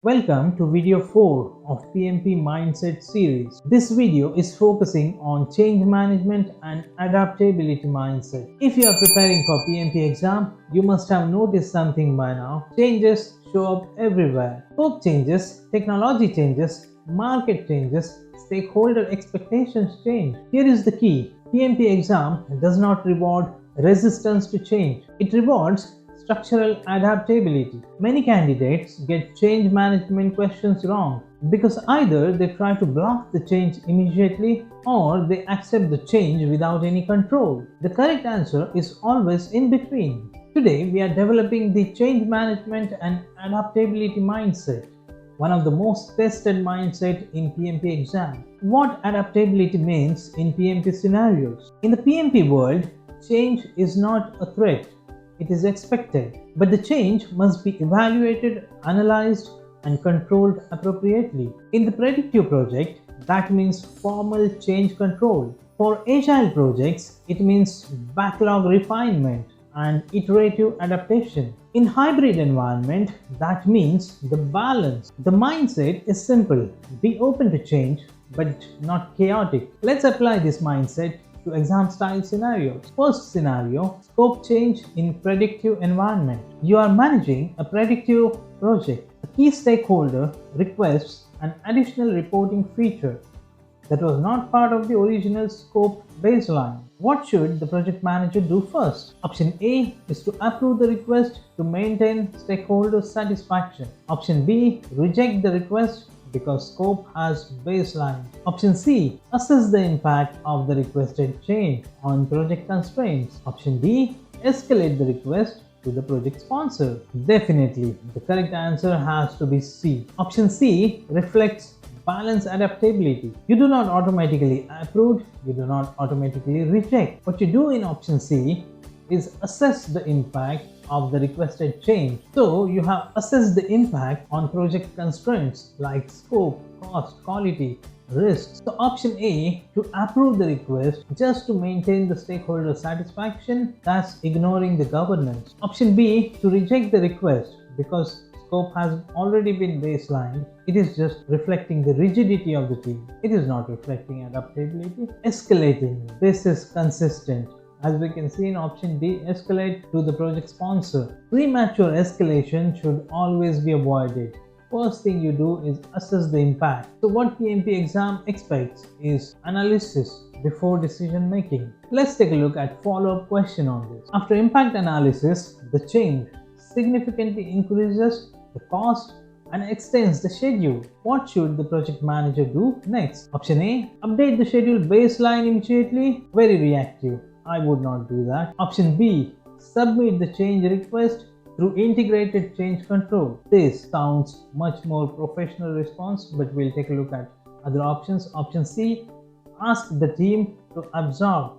Welcome to video 4 of PMP Mindset Series. This video is focusing on change management and adaptability mindset. If you are preparing for PMP exam, you must have noticed something by now. Changes show up everywhere. Scope changes, technology changes, market changes, stakeholder expectations change. Here is the key. PMP exam does not reward resistance to change. It rewards structural adaptability. Many candidates get change management questions wrong because either they try to block the change immediately or they accept the change without any control. The correct answer is always in between. Today, we are developing the change management and adaptability mindset, one of the most tested mindset in PMP exam. What adaptability means in PMP scenarios. In the PMP world, change is not a threat. It is expected, but the change must be evaluated, analyzed, and controlled appropriately. In the Predictive project, that means formal change control. For Agile projects, it means backlog refinement and iterative adaptation. In hybrid environment, that means the balance. The mindset is simple. Be open to change, but not chaotic. Let's apply this mindset to exam style scenarios. First scenario, scope change in predictive environment. You are managing a predictive project. A key stakeholder requests an additional reporting feature that was not part of the original scope baseline. What should the project manager do first? Option A is to approve the request to maintain stakeholder satisfaction. Option B, reject the request because scope has baseline. Option C, assess the impact of the requested change on project constraints. Option D, escalate the request to the project sponsor. Definitely, the correct answer has to be C. Option C reflects balance adaptability. You do not automatically approve, you do not automatically reject. What you do in option C is assess the impact of the requested change. So you have assessed the impact on project constraints like scope, cost, quality, risks. So option A, to approve the request just to maintain the stakeholder satisfaction, that's ignoring the governance. Option B, to reject the request because scope has already been baselined. It is just reflecting the rigidity of the team. It is not reflecting adaptability. Escalating, this is consistent. As we can see in option D, escalate to the project sponsor. Premature escalation should always be avoided. First thing you do is assess the impact. So what PMP exam expects is analysis before decision making. Let's take a look at follow-up question on this. After impact analysis, the change significantly increases the cost and extends the schedule. What should the project manager do next? Option A, update the schedule baseline immediately. Very reactive. I would not do that. Option B, submit the change request through integrated change control. This sounds much more professional response, but we'll take a look at other options. Option C, ask the team to absorb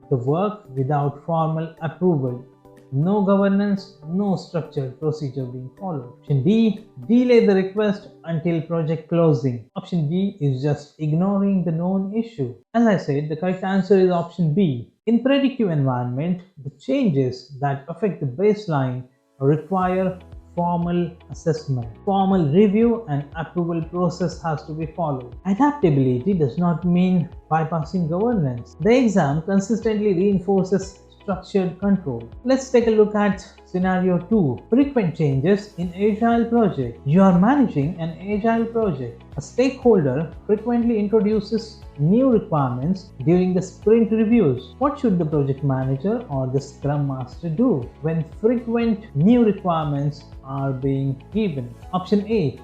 the work without formal approval. No governance, no structured procedure being followed. Option D, delay the request until project closing. Option D is just ignoring the known issue. As I said, the correct answer is option B. In predictive environment, the changes that affect the baseline require formal assessment. Formal review and approval process has to be followed. Adaptability does not mean bypassing governance. The exam consistently reinforces structured control. Let's take a look at scenario 2. Frequent changes in Agile project. You are managing an Agile project. A stakeholder frequently introduces new requirements during the sprint reviews. What should the project manager or the scrum master do when frequent new requirements are being given? Option A,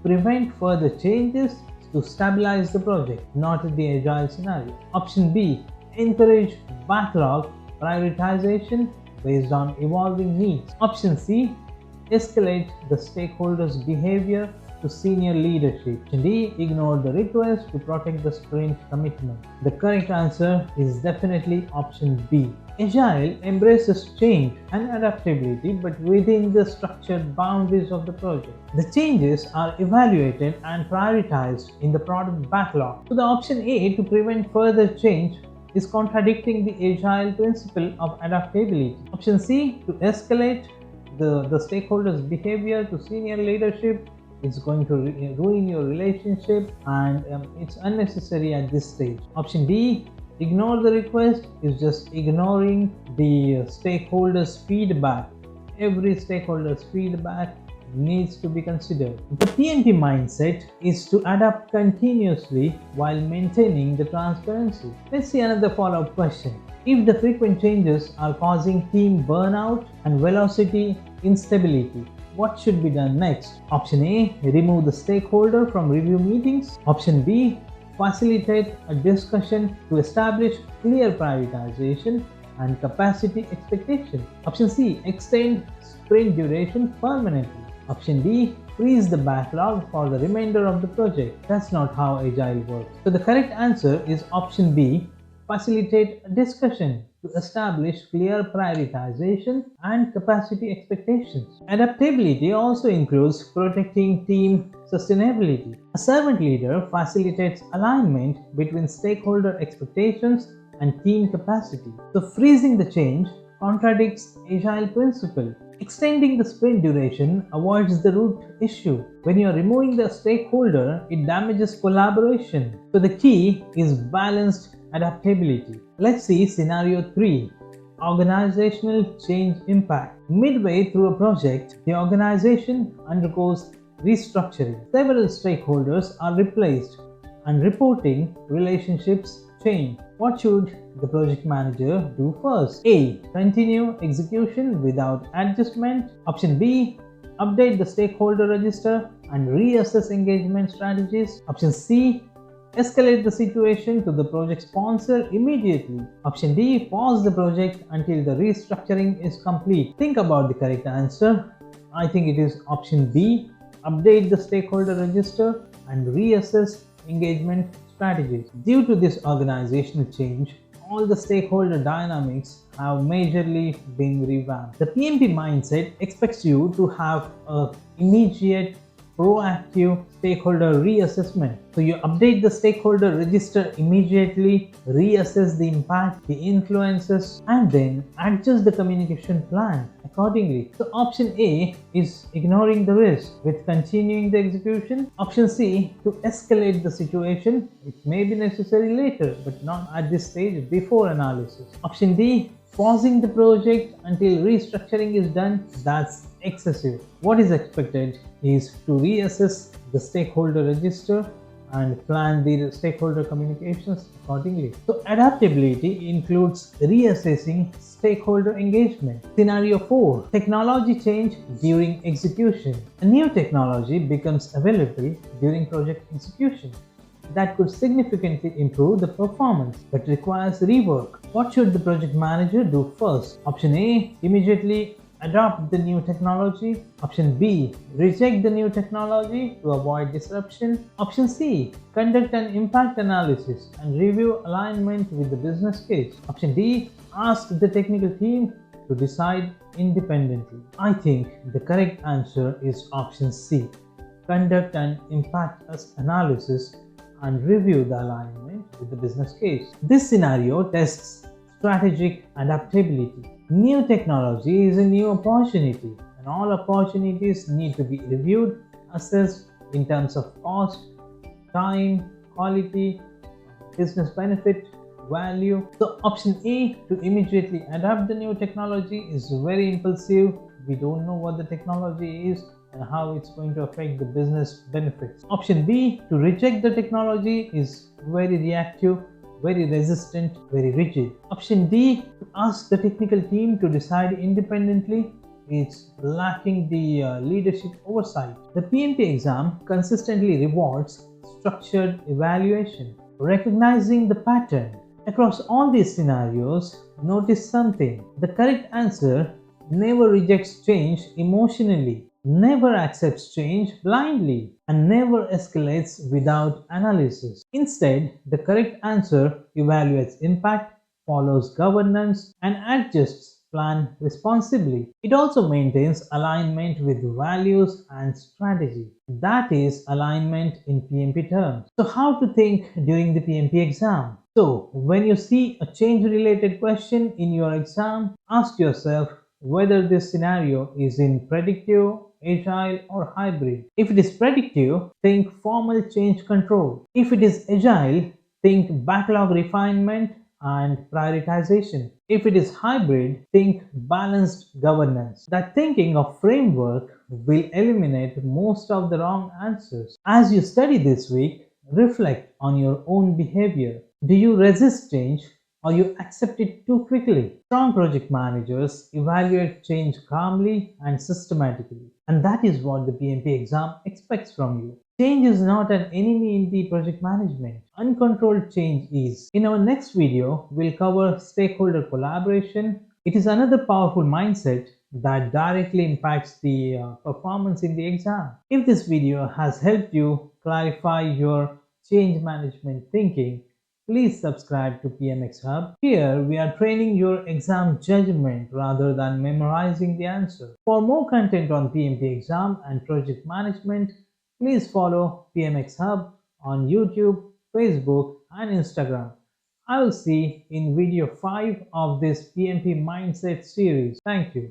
prevent further changes to stabilize the project, not the Agile scenario. Option B, encourage backlog prioritization based on evolving needs. Option C, escalate the stakeholders' behavior to senior leadership. Option D, ignore the request to protect the sprint commitment. The correct answer is definitely option B. Agile embraces change and adaptability, but within the structured boundaries of the project. The changes are evaluated and prioritized in the product backlog. So the option A, to prevent further change, is contradicting the Agile principle of adaptability. Option C, to escalate the stakeholders' behavior to senior leadership, it's going to ruin your relationship, and it's unnecessary at this stage. Option D, ignore the request, is just ignoring the stakeholders' feedback. Every stakeholder's feedback needs to be considered. The PMP mindset is to adapt continuously while maintaining the transparency. Let's see another follow-up question. If the frequent changes are causing team burnout and velocity instability, what should be done next? Option A, remove the stakeholder from review meetings. Option B, facilitate a discussion to establish clear prioritization and capacity expectation. Option C, extend sprint duration permanently. Option D, freeze the backlog for the remainder of the project. That's not how Agile works. So the correct answer is option B, facilitate a discussion to establish clear prioritization and capacity expectations. Adaptability also includes protecting team sustainability. A servant leader facilitates alignment between stakeholder expectations and team capacity. So freezing the change contradicts Agile principle. Extending the sprint duration avoids the root issue. When you are removing the stakeholder, it damages collaboration. So the key is balanced adaptability. Let's see scenario 3. Organizational change impact. Midway through a project, the organization undergoes restructuring. Several stakeholders are replaced and reporting relationships change. What should the project manager do first? A. Continue execution without adjustment. Option B. Update the stakeholder register and reassess engagement strategies. Option C. Escalate the situation to the project sponsor immediately. Option D. Pause the project until the restructuring is complete. Think about the correct answer. I think it is option B. Update the stakeholder register and reassess engagement strategies. Due to this organizational change, all the stakeholder dynamics have majorly been revamped. The PMP mindset expects you to have an immediate proactive stakeholder reassessment. So you update the stakeholder register immediately, reassess the impact, the influences, and then adjust the communication plan accordingly. So option A is ignoring the risk with continuing the execution. Option C, to escalate the situation. It may be necessary later, but not at this stage before analysis. Option D, pausing the project until restructuring is done. That's excessive. What is expected is to reassess the stakeholder register and plan the stakeholder communications accordingly. So adaptability includes reassessing stakeholder engagement. Scenario 4. Technology change during execution. A new technology becomes available during project execution that could significantly improve the performance but requires rework. What should the project manager do first? Option A, immediately adopt the new technology. Option B, reject the new technology to avoid disruption. Option C, conduct an impact analysis and review alignment with the business case. Option D, ask the technical team to decide independently. I think the correct answer is option C, conduct an impact analysis and review the alignment with the business case. This scenario tests strategic adaptability. New technology is a new opportunity, and all opportunities need to be reviewed, assessed in terms of cost, time, quality, business benefit, value. So option A, to immediately adapt the new technology, is very impulsive. We don't know what the technology is and how it's going to affect the business benefits. Option B, to reject the technology, is very reactive, very resistant, very rigid. Option D, to ask the technical team to decide independently, is lacking the leadership oversight. The PMP exam consistently rewards structured evaluation. Recognizing the pattern across all these scenarios, notice something. The correct answer never rejects change emotionally, never accepts change blindly, and never escalates without analysis. Instead, the correct answer evaluates impact, follows governance, and adjusts plan responsibly. It also maintains alignment with values and strategy. That is alignment in PMP terms. So how to think during the PMP exam? So when you see a change related question in your exam, ask yourself whether this scenario is in predictive agile, or hybrid. If it is predictive, think formal change control. If it is agile, think backlog refinement and prioritization. If it is hybrid, think balanced governance. That thinking of framework will eliminate most of the wrong answers. As you study this week, reflect on your own behavior. Do you resist change or you accept it too quickly? Strong project managers evaluate change calmly and systematically. And that is what the PMP exam expects from you. Change is not an enemy in the project management. Uncontrolled change is. In our next video, we'll cover stakeholder collaboration. It is another powerful mindset that directly impacts the performance in the exam. If this video has helped you clarify your change management thinking, please subscribe to PMX Hub. Here, we are training your exam judgment rather than memorizing the answer. For more content on PMP exam and project management, please follow PMX Hub on YouTube, Facebook, and Instagram. I will see in video 5 of this PMP Mindset series. Thank you.